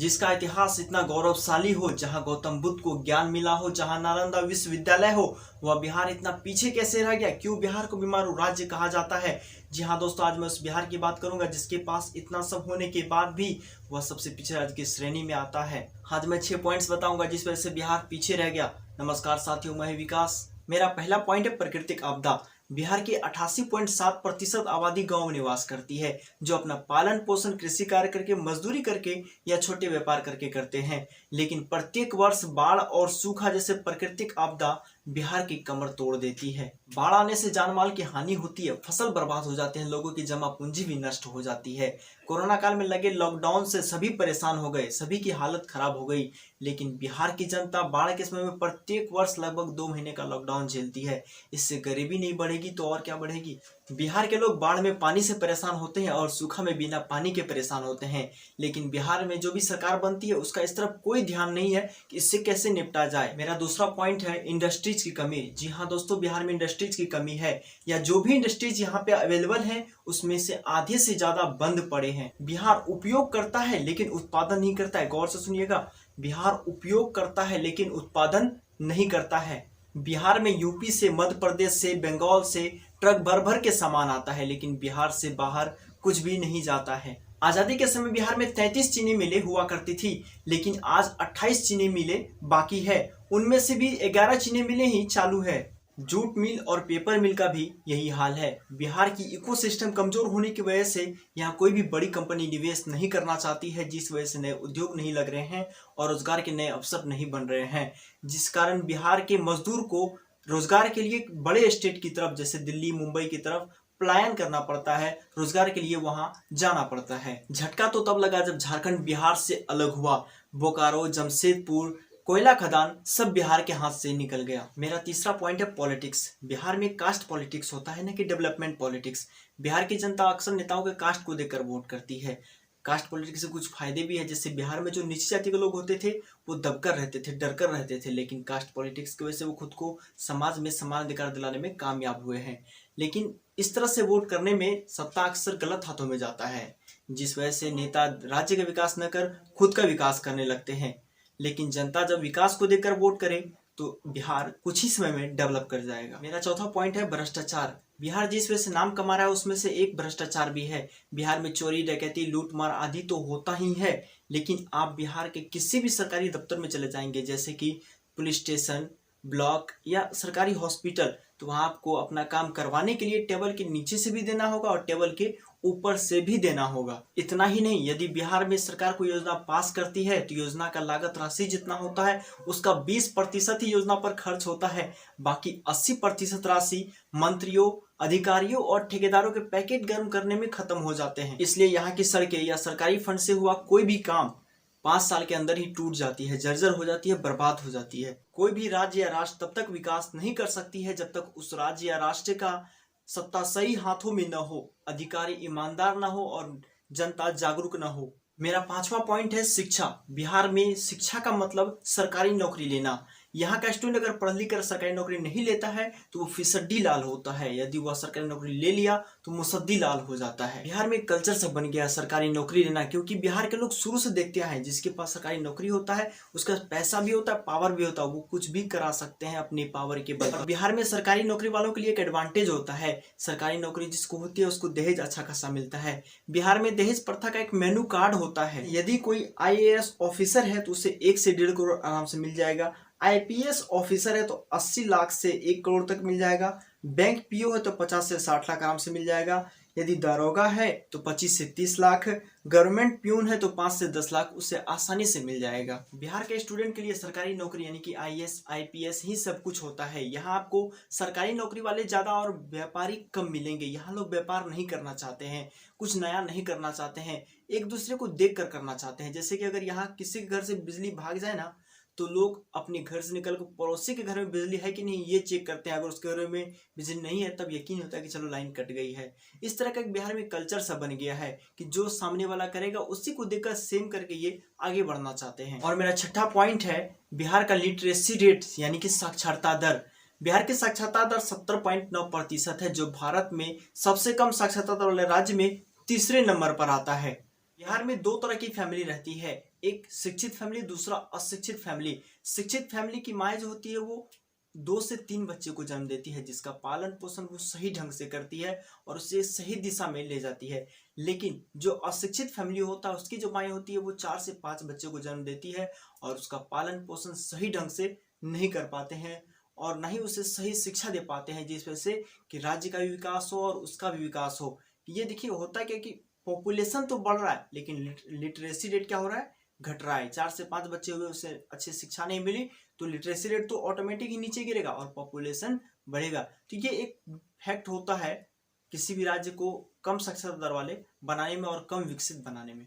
जिसका इतिहास इतना गौरवशाली हो, जहां गौतम बुद्ध को ज्ञान मिला हो, जहां नालंदा विश्वविद्यालय हो, वह बिहार इतना पीछे कैसे रह गया? क्यों बिहार को बीमारू राज्य कहा जाता है? जी हाँ दोस्तों, आज मैं उस बिहार की बात करूंगा जिसके पास इतना सब होने के बाद भी वह सबसे पिछड़े राज्य की श्रेणी में आता है। आज मैं 6 पॉइंट्स बताऊंगा जिस वजह से बिहार पीछे रह गया। नमस्कार साथियों, मैं विकास। मेरा पहला पॉइंट है प्राकृतिक आपदा। बिहार की 88.7% आबादी गांव में निवास करती है, जो अपना पालन पोषण कृषि कार्य करके, मजदूरी करके या छोटे व्यापार करके करते हैं। लेकिन प्रत्येक वर्ष बाढ़ और सूखा जैसे प्राकृतिक आपदा बिहार की कमर तोड़ देती है। बाढ़ आने से जान माल की हानि होती है, फसल बर्बाद हो जाते हैं, लोगों की जमा पूंजी भी नष्ट हो जाती है। कोरोना काल में लगे लॉकडाउन से सभी परेशान हो गए, सभी की हालत खराब हो गई। लेकिन बिहार की जनता बाढ़ के समय में प्रत्येक वर्ष लगभग 2 महीने का लॉकडाउन झेलती है। इससे गरीबी नहीं बढ़ेगी तो और क्या बढ़ेगी? बिहार के लोग बाढ़ में पानी से परेशान होते हैं और सूखा में बिना पानी के परेशान होते हैं। लेकिन बिहार में जो भी सरकार बनती है उसका इस तरफ कोई ध्यान नहीं है कि इससे कैसे निपटा जाए। मेरा दूसरा पॉइंट है इंडस्ट्रीज की कमी। जी हाँ दोस्तों, बिहार में इंडस्ट्रीज की कमी है, या जो भी इंडस्ट्रीज यहाँ पे अवेलेबल है उसमें से आधे से ज्यादा बंद पड़े हैं। बिहार उपयोग करता है लेकिन उत्पादन नहीं करता है। गौर से सुनिएगा, बिहार उपयोग करता है लेकिन उत्पादन नहीं करता है। बिहार में यूपी से, मध्य प्रदेश से, बंगाल से ट्रक भर भर के सामान आता है, लेकिन बिहार से बाहर कुछ भी नहीं जाता है। आजादी के समय बिहार में 33 चीनी मिलें हुआ करती थी, लेकिन आज 28 चीनी मिलें बाकी है। उनमें से भी 11 चीनी मिलें ही चालू है। जूट मिल और पेपर मिल का भी यही हाल है। बिहार की इकोसिस्टम कमजोर होने की वजह से यहाँ कोई भी बड़ी कंपनी निवेश नहीं करना चाहती है, जिस वजह से नए उद्योग नहीं लग रहे हैं और रोजगार के नए अवसर नहीं बन रहे हैं, जिस कारण बिहार के मजदूर को रोजगार के लिए बड़े स्टेट की तरफ जैसे दिल्ली, मुंबई की तरफ पलायन करना पड़ता है, रोजगार के लिए वहां जाना पड़ता है। झटका तो तब लगा जब झारखंड बिहार से अलग हुआ। बोकारो, जमशेदपुर, कोयला खदान सब बिहार के हाथ से निकल गया। मेरा तीसरा पॉइंट है पॉलिटिक्स। बिहार में कास्ट पॉलिटिक्स होता है, न कि डेवलपमेंट पॉलिटिक्स। बिहार की जनता अक्सर नेताओं के कास्ट को देखकर वोट करती है। कास्ट पॉलिटिक्स से कुछ फायदे भी है, जैसे बिहार में जो नीची जाति के लोग होते थे वो दबकर रहते थे, डर कर रहते थे, लेकिन कास्ट पॉलिटिक्स की वजह से वो खुद को समाज में समान अधिकार दिलाने में कामयाब हुए हैं। लेकिन इस तरह से वोट करने में सत्ता अक्सर गलत हाथों में जाता है, जिस वजह से नेता राज्य का विकास न कर खुद का विकास करने लगते हैं। लेकिन जनता जब विकास को देखकर वोट करे तो बिहार कुछ ही समय में डेवलप कर जाएगा। मेरा चौथा पॉइंट है भ्रष्टाचार। बिहार जिस वजह से नाम कमा रहा है उसमें से एक भ्रष्टाचार भी है। बिहार में चोरी, डकैती, लूटमार आदि तो होता ही है, लेकिन आप बिहार के किसी भी सरकारी दफ्तर में चले जाएंगे, जैसे कि पुलिस स्टेशन, ब्लॉक या सरकारी हॉस्पिटल, तो वहां आपको अपना काम करवाने के लिए टेबल के नीचे से भी देना होगा और टेबल के ऊपर से भी देना होगा। इतना ही नहीं, यदि बिहार में सरकार कोई योजना पास करती है तो योजना का लागत राशि जितना होता है उसका 20% ही योजना पर खर्च होता है। बाकी 80% राशि मंत्रियों, अधिकारियों और ठेकेदारों के पैकेट गर्म करने में खत्म हो जाते हैं। इसलिए यहाँ की सड़कें या सरकारी फंड से हुआ कोई भी काम 5 साल के अंदर ही टूट जाती है, जर्जर हो जाती है, बर्बाद हो जाती है। कोई भी राज्य या राष्ट्र तब तक विकास नहीं कर सकती है जब तक उस राज्य या राष्ट्र का सत्ता सही हाथों में न हो, अधिकारी ईमानदार न हो और जनता जागरूक न हो। मेरा 5वां पॉइंट है शिक्षा। बिहार में शिक्षा का मतलब सरकारी नौकरी लेना। यहाँ का स्टूडेंट अगर पढ़ लिख कर सरकारी नौकरी नहीं लेता है तो वो फिसड्डी लाल होता है, यदि वह सरकारी नौकरी ले लिया तो मुसद्दी लाल हो जाता है। बिहार में कल्चर सब बन गया सरकारी नौकरी लेना, क्योंकि बिहार के लोग शुरू से देखते हैं जिसके पास सरकारी नौकरी होता है उसका पैसा भी होता है, पावर भी होता है, वो कुछ भी करा सकते हैं अपनी पावर के बल पर। बिहार में सरकारी नौकरी वालों के लिए एक एडवांटेज होता है, सरकारी नौकरी जिसको होती है उसको दहेज अच्छा खासा मिलता है। बिहार में दहेज प्रथा का एक मेनू कार्ड होता है, यदि कोई IAS ऑफिसर है तो उसे 1 से 1.5 करोड़ आराम से मिल जाएगा। IPS ऑफिसर है तो 80 लाख से 1 करोड़ तक मिल जाएगा। बैंक PO है तो 50 से 60 लाख आराम से मिल जाएगा। यदि दारोगा है तो 25 से 30 लाख। गवर्नमेंट प्यून है तो 5 से 10 लाख उसे आसानी से मिल जाएगा। बिहार के स्टूडेंट के लिए सरकारी नौकरी यानी कि IAS IPS ही सब कुछ होता है। यहाँ आपको सरकारी नौकरी वाले ज्यादा और व्यापारी कम मिलेंगे। यहाँ लोग व्यापार नहीं करना चाहते हैं, कुछ नया नहीं करना चाहते हैं, एक दूसरे को देख कर करना चाहते हैं। जैसे कि अगर यहाँ किसी के घर से बिजली भाग जाए ना तो लोग अपने घर से निकल कर पड़ोसी के घर में बिजली है कि नहीं ये चेक करते हैं। अगर उसके घर में बिजली नहीं है तब यकीन होता है कि चलो लाइन कट गई है। इस तरह का बिहार में कल्चर सा बन गया है कि जो सामने वाला करेगा उसी को देखकर सेम करके ये आगे बढ़ना चाहते हैं। और मेरा छठा पॉइंट है बिहार का लिटरेसी रेट यानी कि साक्षरता दर। बिहार की साक्षरता दर 70.9% है, जो भारत में सबसे कम साक्षरता दर वाले राज्य में तीसरे नंबर पर आता है। बिहार में 2 तरह की फैमिली रहती है, एक शिक्षित फैमिली, दूसरा अशिक्षित फैमिली। शिक्षित फैमिली की माँ जो होती है वो 2 से 3 बच्चे को जन्म देती है, जिसका पालन पोषण वो सही ढंग से करती है और उसे सही दिशा में ले जाती है। लेकिन जो अशिक्षित फैमिली होता है उसकी जो माँ होती है वो 4 से 5 बच्चे को जन्म देती है और उसका पालन पोषण सही ढंग से नहीं कर पाते हैं और ना ही उसे सही शिक्षा दे पाते हैं, जिस वजह से कि राज्य का भी विकास हो और उसका भी विकास हो। ये देखिए होता क्या कि पॉपुलेशन तो बढ़ रहा है लेकिन लिटरेसी रेट क्या हो रहा है, घट रहा है। 4 से 5 बच्चे हुए, उसे अच्छी शिक्षा नहीं मिली तो लिटरेसी रेट तो ऑटोमेटिक ही नीचे गिरेगा और पॉपुलेशन बढ़ेगा। तो ये एक फैक्ट होता है किसी भी राज्य को कम साक्षरता दर वाले बनाने में और कम विकसित बनाने में।